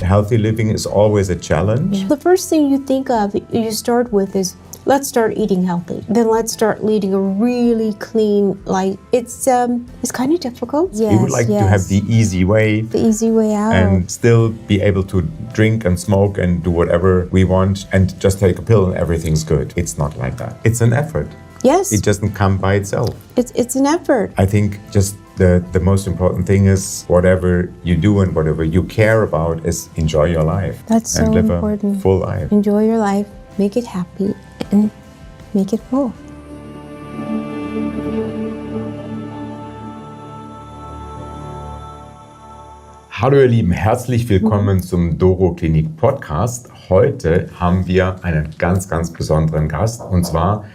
healthy living is always a challenge. The first thing you think of, you start with is, let's start eating healthy. Then let's start leading a really clean life. It's kind of difficult. We would like to have the easy way. The easy way out. And still be able to drink and smoke and do whatever we want and just take a pill and everything's good. It's not like that. It's an effort. Yes. It doesn't come by itself. It's an effort. I think just the most important thing is whatever you do and whatever you care about is enjoy your life. That's so and live important. A full life. Enjoy your life, make it happy, and make it full. Hallo ihr Lieben, herzlich willkommen zum Doro Klinik Podcast. Heute haben wir einen ganz, ganz besonderen Gast und zwar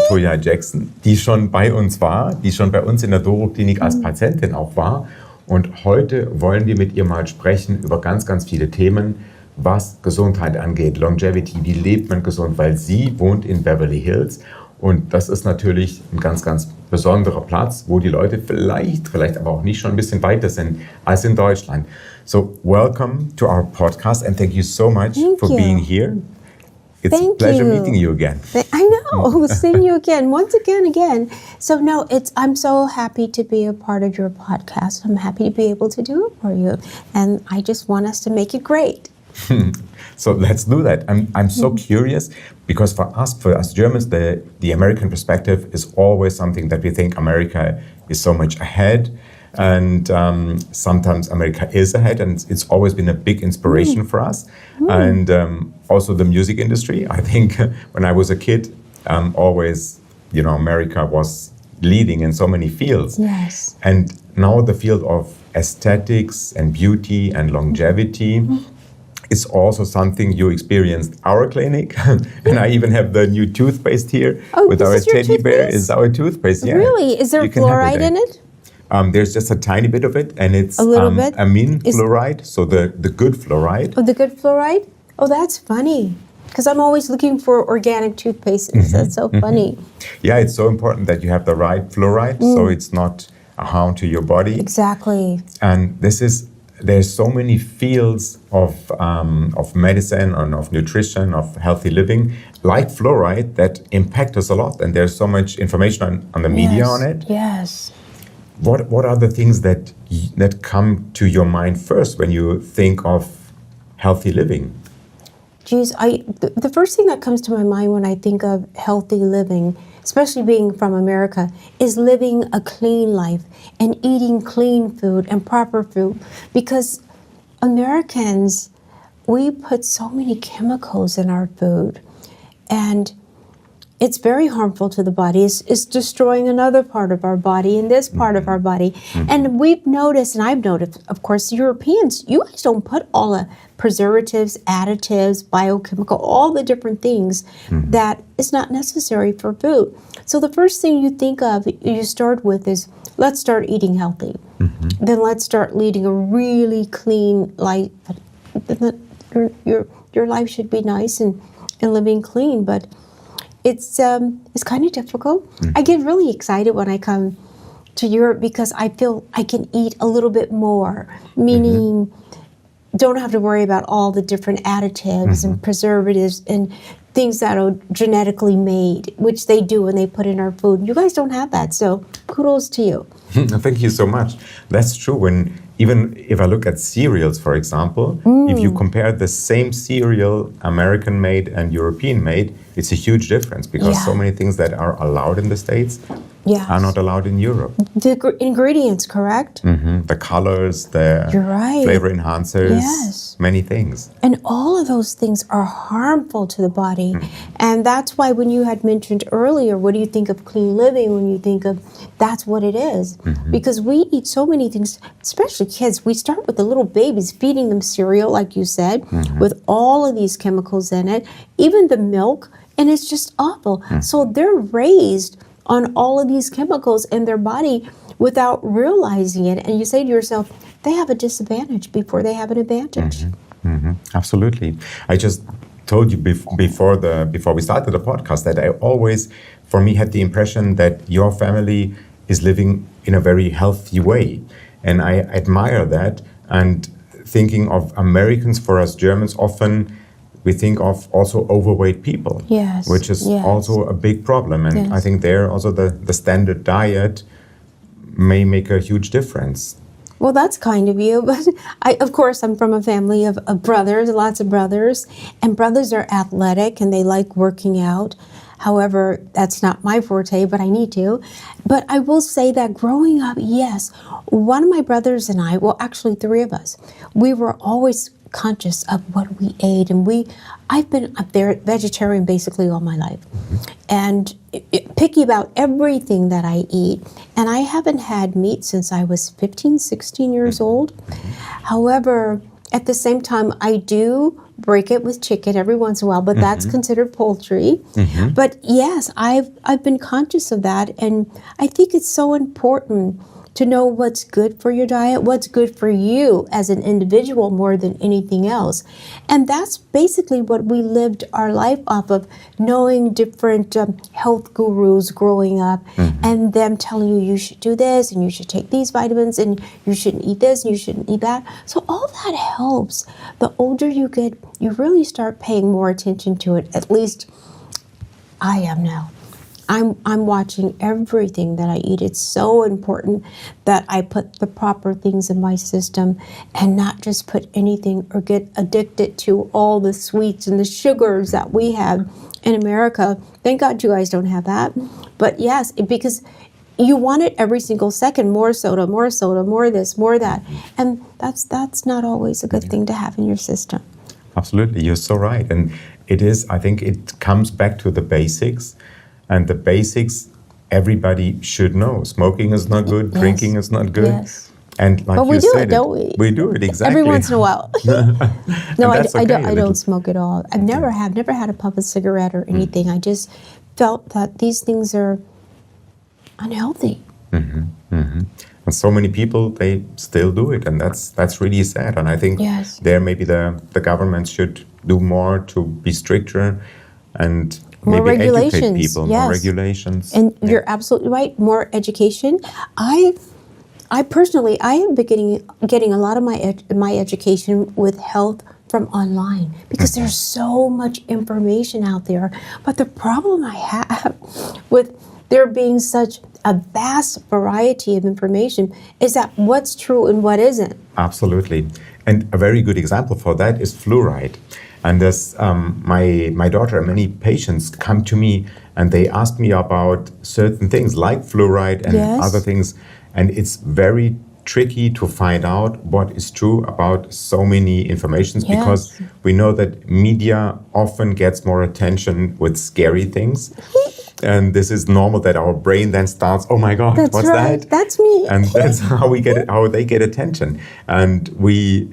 Toya Jackson, die schon bei uns war, die schon bei uns in der Doro Klinik als Patientin auch war. Und heute wollen wir mit ihr mal sprechen über ganz, ganz viele Themen, was Gesundheit angeht, Longevity, wie lebt man gesund, weil sie wohnt in Beverly Hills. Und das ist natürlich ein ganz, ganz besonderer Platz, wo die Leute vielleicht aber auch nicht schon ein bisschen weiter sind als in Deutschland. So, welcome to our podcast and thank you so much for being here. It's a pleasure meeting you again. I know, seeing you again, once again. So no, I'm so happy to be a part of your podcast. I'm happy to be able to do it for you. And I just want us to make it great. So let's do that. I'm so curious because for us Germans, the American perspective is always something that we think America is so much ahead. And sometimes America is ahead, and it's always been a big inspiration for us. And also the music industry. I think when I was a kid, always, America was leading in so many fields. Yes. And now the field of aesthetics and beauty and longevity is also something you experienced our clinic. And I even have the new toothpaste here with our teddy bear. Is our toothpaste, yeah. Really? Is there fluoride in it? There's just a tiny bit of it, and it's a little bit? amine fluoride, so the good fluoride. Oh, the good fluoride? Oh, that's funny. Because I'm always looking for organic toothpaste. That's so funny. Yeah, it's so important that you have the right fluoride, so it's not a harm to your body. Exactly. And there's so many fields of medicine and of nutrition, of healthy living, like fluoride, that impact us a lot. And there's so much information on the media on it. Yes. What are the things that come to your mind first when you think of healthy living? Geez, the first thing that comes to my mind when I think of healthy living, especially being from America, is living a clean life and eating clean food and proper food. Because Americans, we put so many chemicals in our food, and it's very harmful to the body. It's destroying another part of our body and this part of our body. And we've noticed, and I've noticed, of course, Europeans, you guys don't put all the preservatives, additives, biochemical, all the different things that is not necessary for food. So the first thing you think of, you start with is, let's start eating healthy. Then let's start leading a really clean life. Your life should be nice and living clean, but it's kind of difficult. I get really excited when I come to Europe because I feel I can eat a little bit more, meaning don't have to worry about all the different additives and preservatives and things that are genetically made, which they do when they put in our food. You guys don't have that, so kudos to you. Thank you so much. That's true. Even if I look at cereals, for example, if you compare the same cereal, American made and European made, it's a huge difference because so many things that are allowed in the States are not allowed in Europe. The ingredients, correct? The colors, the flavor enhancers, many things. And all of those things are harmful to the body. And that's why when you had mentioned earlier, what do you think of clean living? When you think of, that's what it is. Because we eat so many things, especially kids. We start with the little babies, feeding them cereal, like you said, with all of these chemicals in it, even the milk, and it's just awful. So they're raised on all of these chemicals in their body without realizing it. And you say to yourself, they have a disadvantage before they have an advantage. Absolutely. I just told you before we started the podcast that I always, for me, had the impression that your family is living in a very healthy way. And I admire that. And thinking of Americans, for us Germans, often we think of also overweight people, Yes, which is yes. also a big problem. And Yes. I think there also the standard diet may make a huge difference. Well, that's kind of you, but of course, I'm from a family of brothers, lots of brothers, and brothers are athletic and they like working out. However, that's not my forte, but I need to. But I will say that growing up, yes, one of my brothers and I, well, actually three of us, we were always conscious of what we ate, and I've been up there vegetarian basically all my life, and picky about everything that I eat, and I haven't had meat since I was 15, 16 years old. However, at the same time, I do break it with chicken every once in a while, but that's considered poultry. But yes, I've been conscious of that, and I think it's so important to know what's good for your diet, what's good for you as an individual more than anything else. And that's basically what we lived our life off of, knowing different health gurus growing up and them telling you should do this and you should take these vitamins and you shouldn't eat this and you shouldn't eat that. So all that helps. The older you get, you really start paying more attention to it. At least I am now. I'm watching everything that I eat. It's so important that I put the proper things in my system and not just put anything or get addicted to all the sweets and the sugars that we have in America. Thank God you guys don't have that. But yes, because you want it every single second, more soda, more this, more that. And that's not always a good thing to have in your system. Absolutely, you're so right. And it is, I think it comes back to the basics. And the basics, everybody should know. Smoking is not good. Yes. Drinking is not good. Yes. And like But you we do said, it, don't we? We do it, exactly. Every once in a while. No, that's I okay, don't smoke at all. I've never had a puff cigarette or anything. I just felt that these things are unhealthy. And so many people, they still do it. And that's really sad. And I think Yes. there maybe the government should do more to be stricter and More maybe regulations, educate people, yes. more regulations. And you're absolutely right. More education. I personally, I have been getting a lot of my education with health from online because there's so much information out there. But the problem I have with there being such a vast variety of information is that what's true and what isn't. Absolutely. And a very good example for that is fluoride. And there's my daughter and many patients come to me and they ask me about certain things like fluoride and Yes. other things. And it's very tricky to find out what is true about so many informations Yes. because we know that media often gets more attention with scary things. And this is normal that our brain then starts, oh my God, That's what's right. that? That's me. And that's how we get it, how they get attention. And we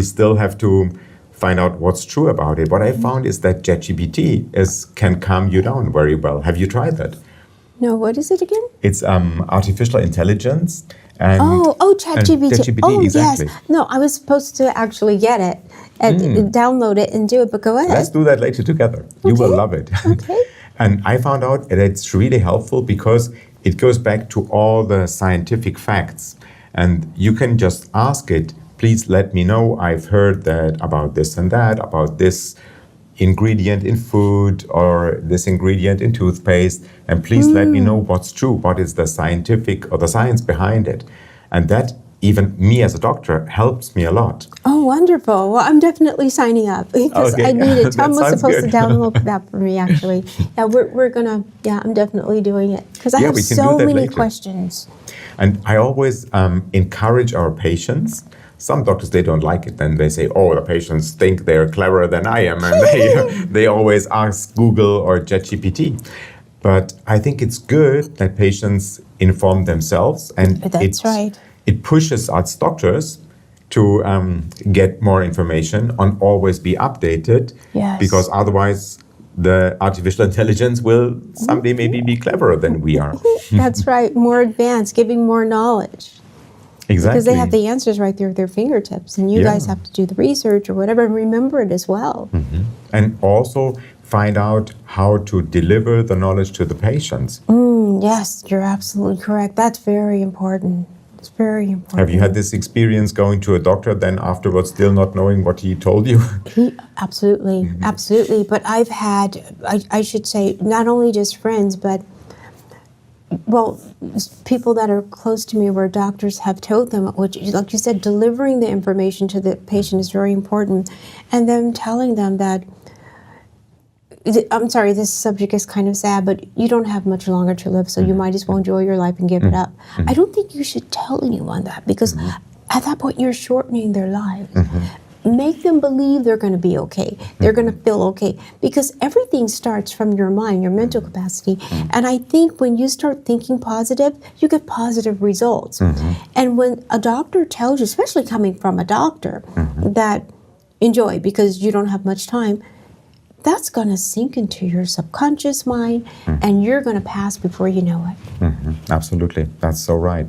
still have to find out what's true about it. What I found is that ChatGPT can calm you down very well. Have you tried that? No, what is it again? It's artificial intelligence. And ChatGPT. ChatGPT, Oh, exactly. yes. No, I was supposed to actually get it and download it and do it, but go ahead. Let's do that later together. You will love it. Okay. And I found out that it's really helpful because it goes back to all the scientific facts. And you can just ask it, please let me know, I've heard that about this and that, about this ingredient in food or this ingredient in toothpaste, and please let me know what's true, what is the scientific or the science behind it. And that, even me as a doctor, helps me a lot. Oh, wonderful. Well, I'm definitely signing up because Okay. I need it. Tom That was sounds supposed good. to download that for me, actually. Yeah, we're going to, I'm definitely doing it because I have we can so do that many later. questions. And I always encourage our patients. Some doctors, they don't like it. Then they say, oh, the patients think they're cleverer than I am. And they always ask Google or ChatGPT. But I think it's good that patients inform themselves. And That's right. It pushes us doctors to get more information and always be updated. Yes. Because otherwise, the artificial intelligence will someday maybe be cleverer than we are. That's right. More advanced, giving more knowledge. Exactly. Because they have the answers right there at their fingertips. And you Yeah. guys have to do the research or whatever and remember it as well. And also find out how to deliver the knowledge to the patients. Yes, you're absolutely correct. That's very important. It's very important. Have you had this experience going to a doctor, then afterwards still not knowing what he told you? Absolutely, absolutely. But I've had, I should say, not only just friends, but people that are close to me where doctors have told them, which, like you said, delivering the information to the patient is very important, and then telling them that, I'm sorry, this subject is kind of sad, but you don't have much longer to live, so you might as well enjoy your life and give it up. I don't think you should tell anyone that, because at that point you're shortening their lives. Make them believe they're going to be okay. They're going to feel okay, because everything starts from your mind, your mental capacity. And I think when you start thinking positive, you get positive results. And when a doctor tells you, especially coming from a doctor, that enjoy because you don't have much time, that's going to sink into your subconscious mind, and you're going to pass before you know it. Absolutely. That's so right.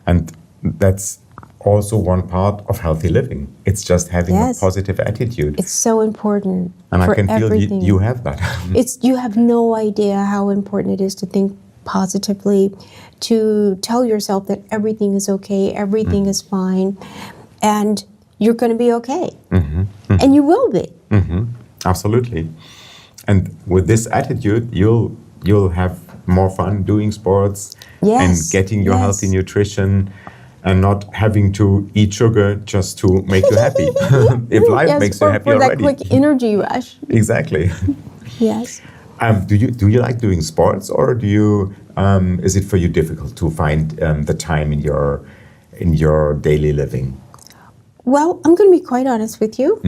And that's also one part of healthy living. It's just having a positive attitude. It's so important. And for I can feel everything. you have that. You have no idea how important it is to think positively, to tell yourself that everything is okay, everything is fine, and you're going to be okay. And you will be. Absolutely. And with this attitude, you'll have more fun doing sports and getting your healthy nutrition, and not having to eat sugar just to make you happy. If life makes you happy already. For that quick energy rush. Exactly. Yes. Do you like doing sports, or do you is it for you difficult to find the time in your daily living? Well, I'm going to be quite honest with you.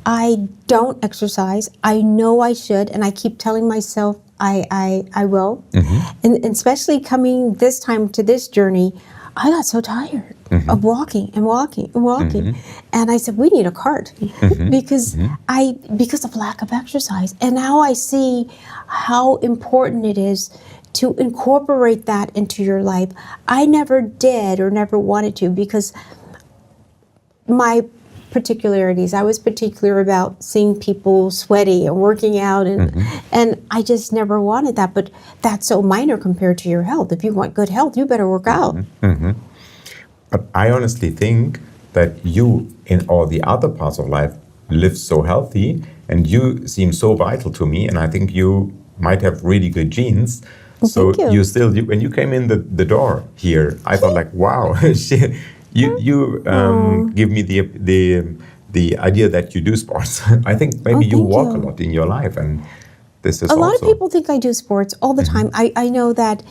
I don't exercise. I know I should, and I keep telling myself I will. And especially coming this time to this journey, I got so tired of walking and walking and walking. And I said, we need a cart because of lack of exercise. And now I see how important it is to incorporate that into your life. I never did or never wanted to, because my particularities, I was particular about seeing people sweaty and working out, and I just never wanted that. But that's so minor compared to your health. If you want good health, you better work out. But I honestly think that you, in all the other parts of life, live so healthy, and you seem so vital to me, and I think you might have really good genes. So you still, when you came in the door here, I thought like, wow, You give me the idea that you do sports. I think maybe you walk a lot in your life, and this is a lot of people think I do sports all the time. I know that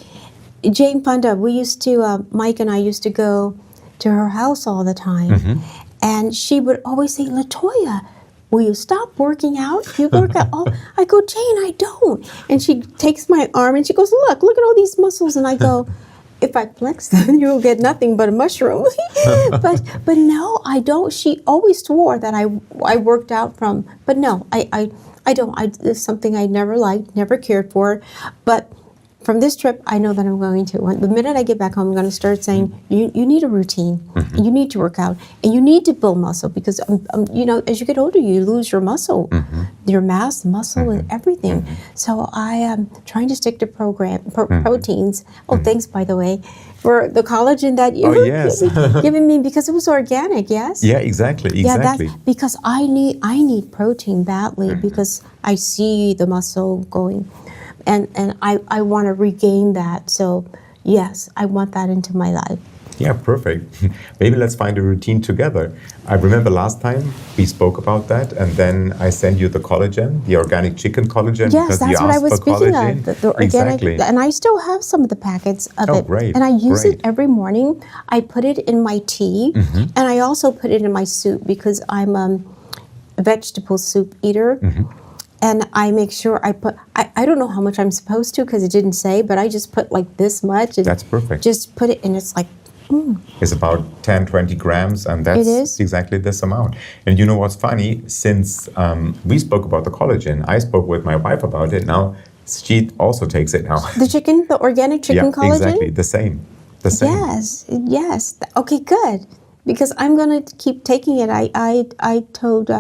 Jane Fonda, we used to, Mike and I used to go to her house all the time, and she would always say, LaToya, will you stop working out? You work out all. I go, Jane, I don't. And she takes my arm and she goes, look at all these muscles. And I go, if I flex them, you'll get nothing but a mushroom. but no, I don't. She always swore that I worked out from, but no, I don't. It's something I never liked, never cared for. But from this trip, I know that I'm going to. The minute I get back home, I'm going to start saying, you need a routine, and you need to work out, and you need to build muscle, because as you get older, you lose your muscle, your mass, muscle, and everything. So I am trying to stick to proteins. Oh, thanks, by the way, for the collagen that you were giving me, because it was organic. Yes. Yeah, exactly. Yeah, that's because I need protein badly, because I see the muscle going. And I want to regain that. So, yes, I want that into my life. Yeah, perfect. Maybe let's find a routine together. I remember last time we spoke about that, and then I sent you the collagen, the organic chicken collagen. Yes, that's what I was speaking of, the organic. Exactly. And I still have some of the packets of it. Great. And I use it every morning. I put it in my tea, and I also put it in my soup, because I'm a vegetable soup eater. And I make sure I put, I don't know how much I'm supposed to, because it didn't say, but I just put like this much. And that's perfect. Just put it, and it's like, It's about 10, 20 grams, and that's exactly this amount. And you know what's funny? Since we spoke about the collagen, I spoke with my wife about it. Now, she also takes it now. The organic chicken collagen? Exactly, the same. Yes. Okay, good. Because I'm going to keep taking it. I told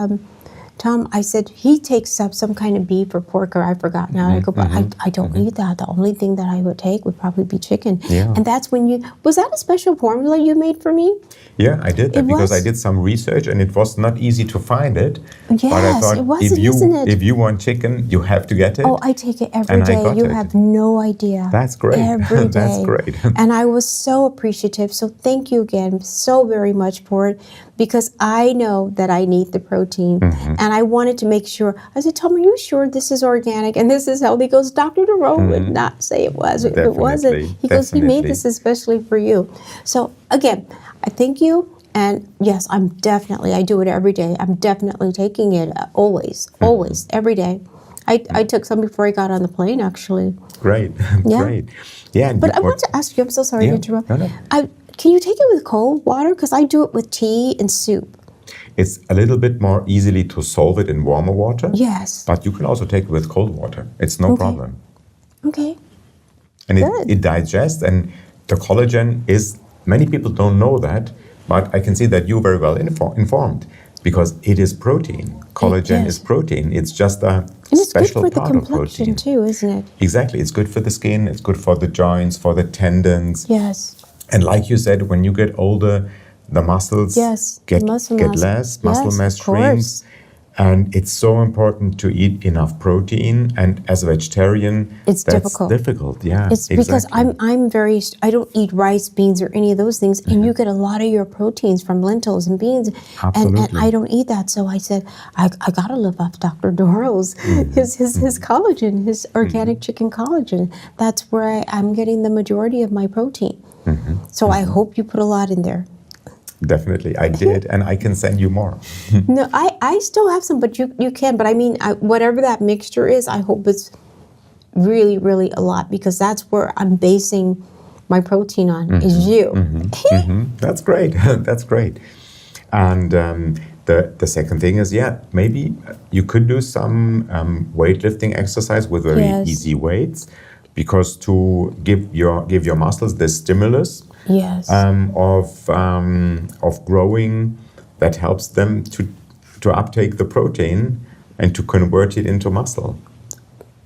Tom, I said, he takes up some kind of beef or pork, or I forgot now. I go, but I don't eat that. The only thing that I would take would probably be chicken. Yeah. And that's when was that a special formula you made for me? Yeah, I did that It because I was? did some research and it was not easy to find it. But I Yes, thought it wasn't, isn't it? if you want chicken, you have to get it. Oh, I take it every And I day. got You it. have no idea. That's great. Every day. That's great. And I was so appreciative. So thank you again so very much for it, because I know that I need the protein. And I wanted to make sure. I said, Tom, are you sure this is organic and this is healthy? He goes, Dr. DeRoe would not say it was. If it wasn't, he goes, we made this especially for you. So again, I thank you. And yes, I do it every day. I'm definitely taking it always, every day. I took some before I got on the plane, actually. Great. Yeah. Great. Yeah. But I want to ask you, I'm so sorry to interrupt. No. Can you take it with cold water? Because I do it with tea and soup. It's a little bit more easily to solve it in warmer water. Yes. But you can also take it with cold water. It's no problem. Okay. And Good. it digests, and the collagen is, many people don't know that, but I can see that you're very well informed, because it is protein. Collagen is protein. It's just a And it's good special for the part of complexion protein. too, isn't it? Exactly. It's good for the skin. It's good for the joints, for the tendons. Yes. And like you said, when you get older, the muscles get muscle less, muscle Yes, mass of course. shrinks. And it's so important to eat enough protein. And as a vegetarian, It's that's difficult. Yeah, It's because exactly. I don't eat rice, beans, or any of those things, and you get a lot of your proteins from lentils and beans, and I don't eat that. So I said, I gotta live off Dr. Doro's, his collagen, his organic chicken collagen. That's where I'm getting the majority of my protein. So I hope you put a lot in there. Definitely, I did, and I can send you more. No, I still have some, but you can. But I mean, whatever that mixture is, I hope it's really, really a lot, because that's where I'm basing my protein on, is you. That's great. That's great. And the second thing is, maybe you could do some weightlifting exercise with very easy weights, because to give your muscles the stimulus of growing, that helps them to uptake the protein and to convert it into muscle.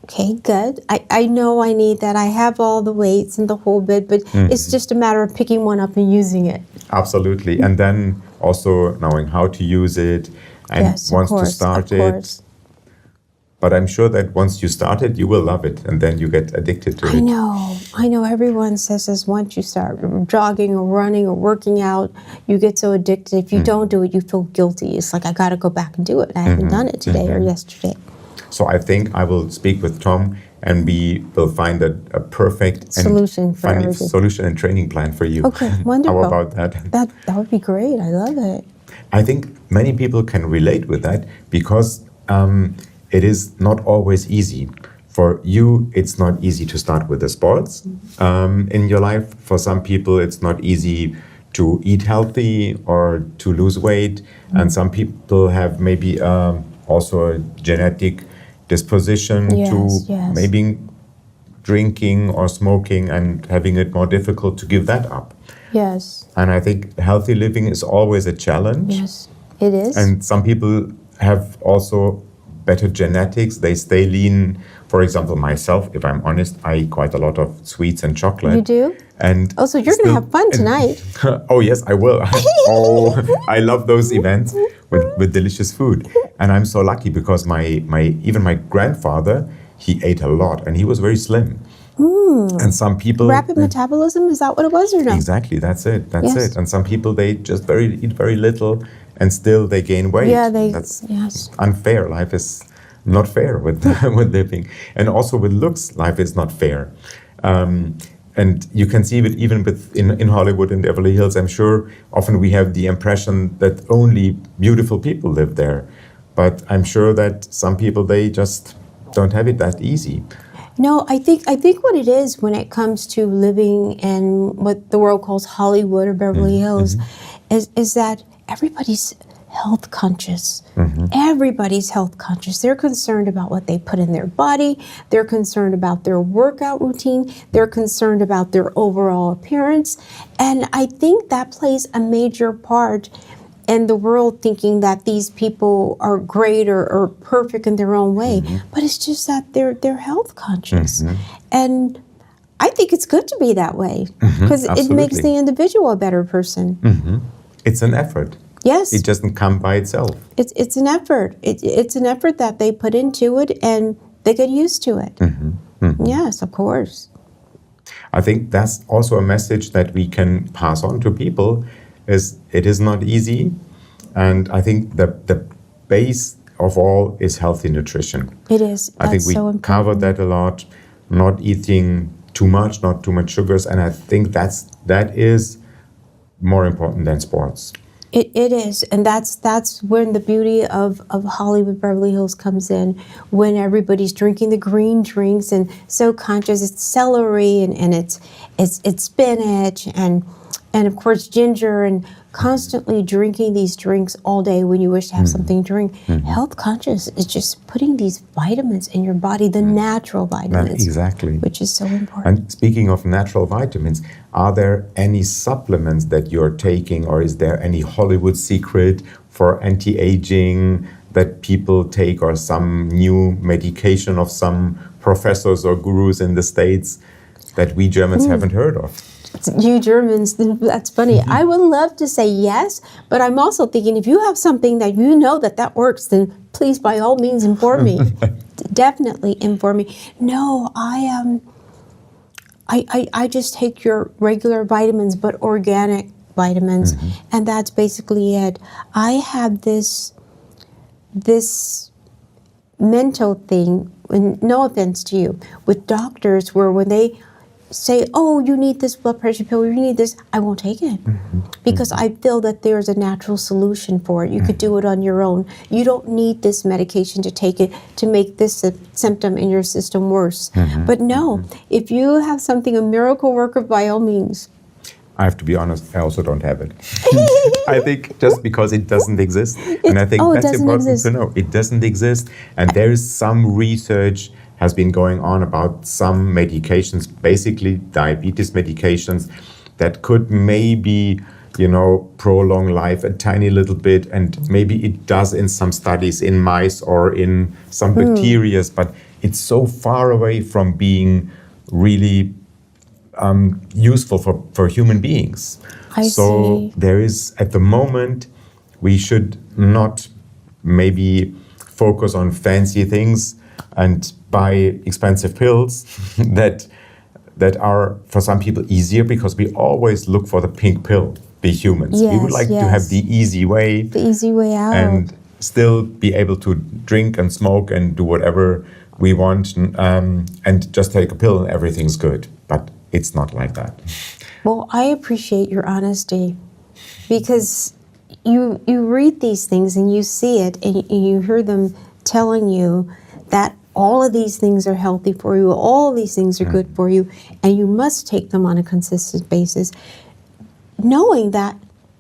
Okay, good. I know I need that. I have all the weights and the whole bit, but it's just a matter of picking one up and using it. Absolutely. And then also knowing how to use it and once to start it. But I'm sure that once you start it, you will love it, and then you get addicted to it. I know. Everyone says this. Once you start jogging or running or working out, you get so addicted. If you don't do it, you feel guilty. It's like, I got to go back and do it. I haven't done it today or yesterday. So I think I will speak with Tom, and we will find a perfect solution solution and training plan for you. Okay, wonderful. How about that? That would be great. I love it. I think many people can relate with that, because it is not always easy. For you, it's not easy to start with the sports in your life. For some people, it's not easy to eat healthy or to lose weight. And some people have maybe also a genetic disposition to maybe drinking or smoking and having it more difficult to give that up. Yes. And I think healthy living is always a challenge. Yes, it is. And some people have also better genetics. They stay lean. For example, myself, if I'm honest, I eat quite a lot of sweets and chocolate. You do? And so you're going to have fun tonight. Oh, yes, I will. I love those events with delicious food. And I'm so lucky, because even my grandfather, he ate a lot, and he was very slim. And some people... Rapid metabolism, is that what it was, or no? Exactly, that's it. And some people, they just eat very little, and still they gain weight. Yeah, that's unfair. Life is not fair with living. And also with looks, life is not fair. And you can see it even in Hollywood and Beverly Hills. I'm sure often we have the impression that only beautiful people live there. But I'm sure that some people, they just don't have it that easy. No, I think what it is when it comes to living in what the world calls Hollywood or Beverly Hills is that everybody's health conscious. Everybody's health conscious. They're concerned about what they put in their body. They're concerned about their workout routine. They're concerned about their overall appearance. And I think that plays a major part and the world thinking that these people are great or perfect in their own way, but it's just that they're health conscious. And I think it's good to be that way because it makes the individual a better person. It's an effort. Yes. It doesn't come by itself. It's an effort. It's an effort that they put into it, and they get used to it. Yes, of course. I think that's also a message that we can pass on to people, is it is not easy. And I think the base of all is healthy nutrition. It is. I think we covered that a lot, not eating too much, not too much sugars. And I think that is more important than sports. It is, and that's when the beauty of Hollywood Beverly Hills comes in, when everybody's drinking the green drinks and so conscious. It's celery and it's spinach and of course ginger, and constantly drinking these drinks all day when you wish to have something to drink. Health conscious is just putting these vitamins in your body, the natural vitamins. Exactly. Which is so important. And speaking of natural vitamins, are there any supplements that you're taking, or is there any Hollywood secret for anti-aging that people take, or some new medication of some professors or gurus in the States that we Germans haven't heard of? You Germans, that's funny. I would love to say yes, but I'm also thinking if you have something that you know that works, then please, by all means, inform me. Definitely inform me. No, I just take your regular vitamins, but organic vitamins, and that's basically it. I have this mental thing, and no offense to you, with doctors, where when they say, oh, you need this blood pressure pill, you need this, I won't take it. Because I feel that there's a natural solution for it. You could do it on your own. You don't need this medication to take it to make this symptom in your system worse. But no, if you have something, a miracle worker, by all means. I have to be honest, I also don't have it. I think just because it doesn't exist. And I think that's important to know. It doesn't exist. And there is some research has been going on about some medications, basically diabetes medications, that could maybe, prolong life a tiny little bit. And maybe it does in some studies in mice or in some bacteria, but it's so far away from being really useful for human beings. I see. There is, at the moment, we should not maybe focus on fancy things and buy expensive pills that are for some people easier, because we always look for the pink pill, we humans. Yes, we would like to have the easy way. The easy way out. And still be able to drink and smoke and do whatever we want, and just take a pill and everything's good. But it's not like that. Well, I appreciate your honesty, because you read these things and you see it and you hear them telling you that all of these things are healthy for you, all of these things are good for you, and you must take them on a consistent basis, knowing that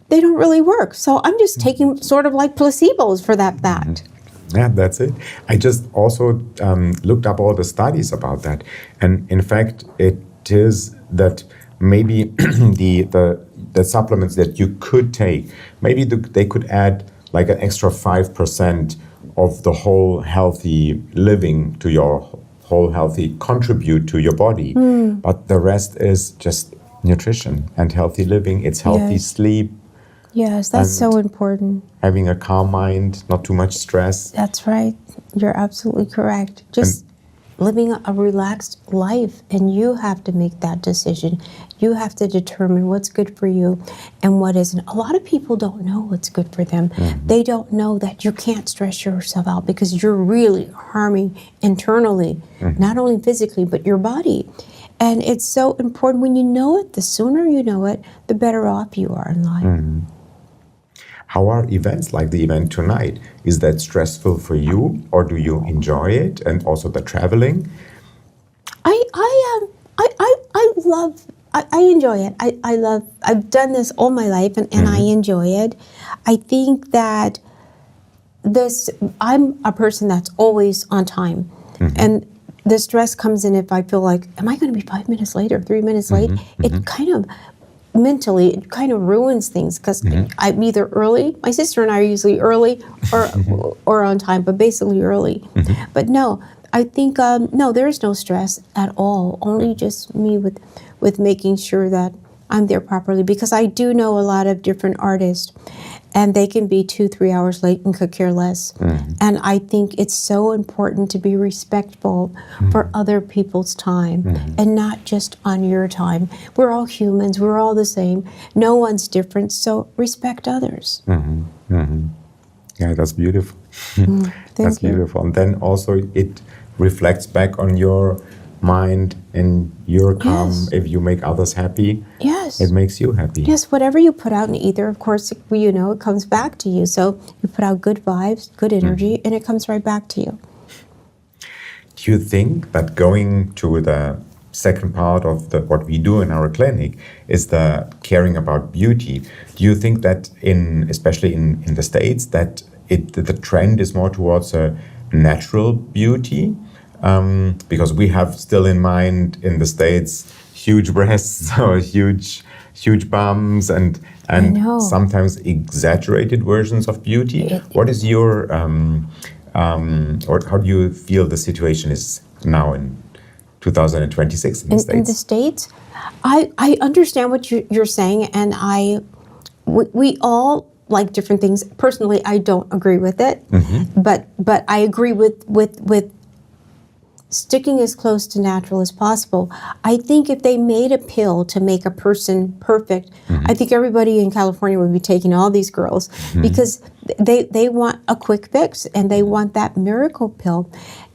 they don't really work. So I'm just taking sort of like placebos for that fact. Yeah, that's it. I just also looked up all the studies about that. And in fact, it is that maybe the supplements that you could take, maybe they could add like an extra 5% of the whole healthy living to your whole healthy, contribute to your body. But the rest is just nutrition and healthy living. It's healthy sleep. Yes, that's so important. Having a calm mind, not too much stress. That's right. You're absolutely correct. Just living a relaxed life, and you have to make that decision. You have to determine what's good for you and what isn't. A lot of people don't know what's good for them. They don't know that you can't stress yourself out, because you're really harming internally, not only physically, but your body. And it's so important. When you know it, the sooner you know it, the better off you are in life. How are events like the event tonight? Is that stressful for you, or do you enjoy it, and also the traveling? I enjoy it. I've done this all my life, and I enjoy it. I think that I'm a person that's always on time. And the stress comes in if I feel like, am I going to be 5 minutes late or 3 minutes late? It kind of mentally, it kind of ruins things because I'm either early. My sister and I are usually early or on time, but basically early. But no, I think no, there is no stress at all. Only just me with making sure that I'm there properly, because I do know a lot of different artists, and they can be 2-3 hours late and could care less. And I think it's so important to be respectful for other people's time and not just on your time. We're all humans. We're all the same. No one's different. So respect others. Yeah, that's beautiful. Thank you. Beautiful. And then also it reflects back on your mind and your calm. Yes. If you make others happy, Yes. it makes you happy. Yes, whatever you put out in the ether, of course, you know, it comes back to you. So you put out good vibes, good energy, and it comes right back to you. Do you think that going to the second part of what we do in our clinic is the caring about beauty? Do you think that especially in the States, that the trend is more towards a natural beauty? Because we have still in mind in the States huge breasts or huge bums and sometimes exaggerated versions of beauty. What is your or how do you feel the situation is now in 2026 in the States? In the States, I understand what you're saying, and we all like different things. Personally, I don't agree with it, but I agree with sticking as close to natural as possible. I think if they made a pill to make a person perfect, I think everybody in California would be taking all these girls because they want a quick fix and they want that miracle pill.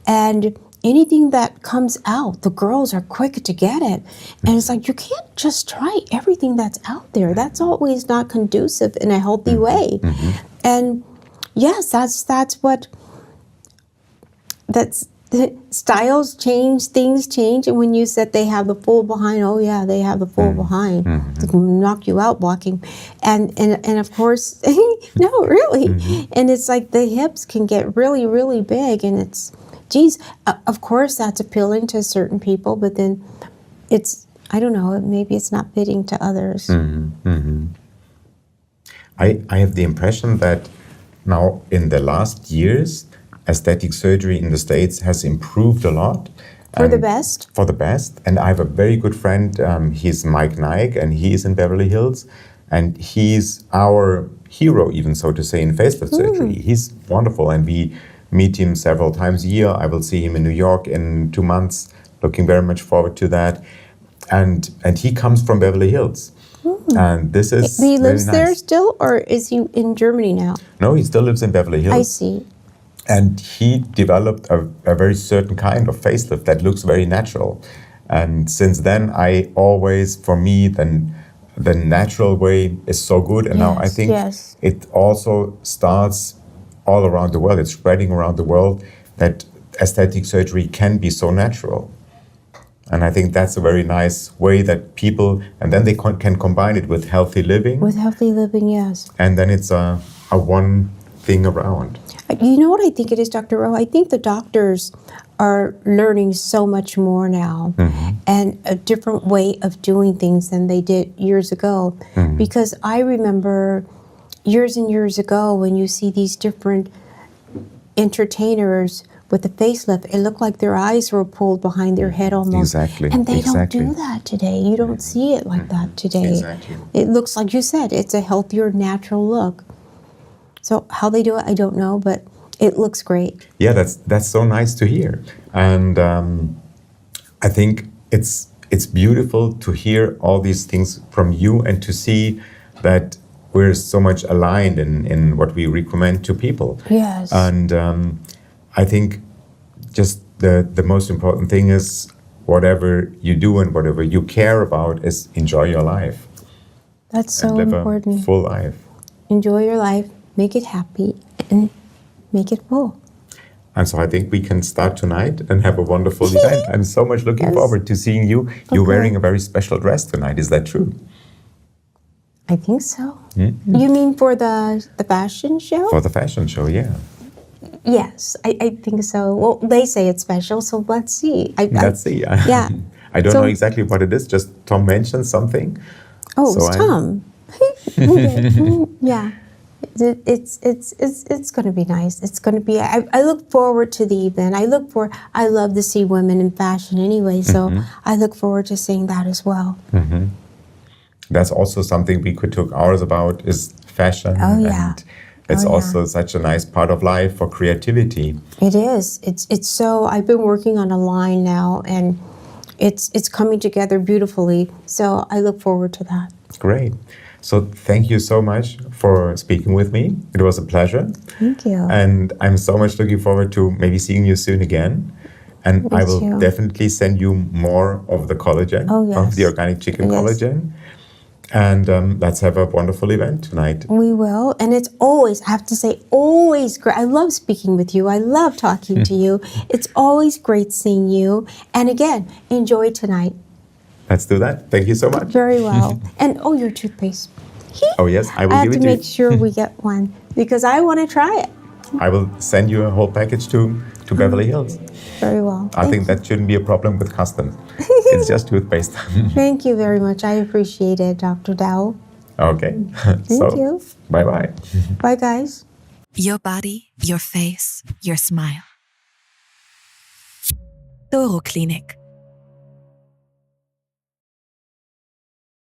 And anything that comes out, the girls are quick to get it. And it's like, you can't just try everything that's out there. That's always not conducive in a healthy way. And yes, the styles change, things change, and when you said they have the full behind, oh yeah, they have the full behind. They can knock you out walking. And of course, no, really. And it's like the hips can get really, really big, and it's, geez, of course that's appealing to certain people, but then it's, I don't know, maybe it's not fitting to others. I have the impression that now in the last years, aesthetic surgery in the States has improved a lot. For the best? For the best. And I have a very good friend, he's Mike Naik, and he is in Beverly Hills. And he's our hero, even so to say, in facelift surgery. He's wonderful, and we meet him several times a year. I will see him in New York in 2 months, looking very much forward to that. And he comes from Beverly Hills. And this is He lives very nice. there still, or is he in Germany now? No, he still lives in Beverly Hills. I see. And he developed a very certain kind of facelift that looks very natural. And since then, I always, for me, the natural way is so good. And now I think it also starts all around the world. It's spreading around the world that aesthetic surgery can be so natural. And I think that's a very nice way that people, and then they can combine it with healthy living. With healthy living, yes. And then it's a one thing around. You know what I think it is, Dr. Rowe? I think the doctors are learning so much more now and a different way of doing things than they did years ago. Because I remember years and years ago when you see these different entertainers with the facelift, it looked like their eyes were pulled behind their head almost. Exactly. And they don't do that today. You don't see it like that today. Exactly. It looks like you said, it's a healthier, natural look. So how they do it, I don't know, but it looks great. Yeah, that's so nice to hear. And I think it's beautiful to hear all these things from you and to see that we're so much aligned in what we recommend to people. Yes. And I think just the most important thing is whatever you do and whatever you care about is enjoy your life. That's so and live important. A full life. Enjoy your life, make it happy, and make it full. And so I think we can start tonight and have a wonderful event. I'm so much looking forward to seeing you. You're wearing a very special dress tonight. Is that true? I think so. You mean for the fashion show? For the fashion show, yeah. Yes, I think so. Well, they say it's special, so let's see. Let's see. Yeah. I don't know exactly what it is. Just Tom mentioned something. Oh, So it's Tom. Yeah. It's going to be nice. It's going to be. I look forward to the event. I love to see women in fashion anyway, so I look forward to seeing that as well. That's also something we could talk hours about is fashion. Oh, yeah. And it's also such a nice part of life for creativity. It is. It's so. I've been working on a line now, and it's coming together beautifully. So I look forward to that. Great. So thank you so much for speaking with me. It was a pleasure. Thank you. And I'm so much looking forward to maybe seeing you soon again. And Me I will too. definitely send you more of the collagen, Oh, yes. of the organic chicken Yes. collagen. And let's have a wonderful event tonight. We will. And it's always, I have to say, always great. I love speaking with you. I love talking to you. It's always great seeing you. And again, enjoy tonight. Let's do that. Thank you so much. Very well. And your toothpaste. Oh, yes, I will I have give to it to make you. sure we get one because I want to try it. I will send you a whole package to Beverly Hills. Very well. I think that shouldn't be a problem with custom. It's just toothpaste. Thank you very much. I appreciate it, Dr. Dow. Okay. Thank you. Bye-bye. Bye, guys. Your body, your face, your smile. Doro Klinik.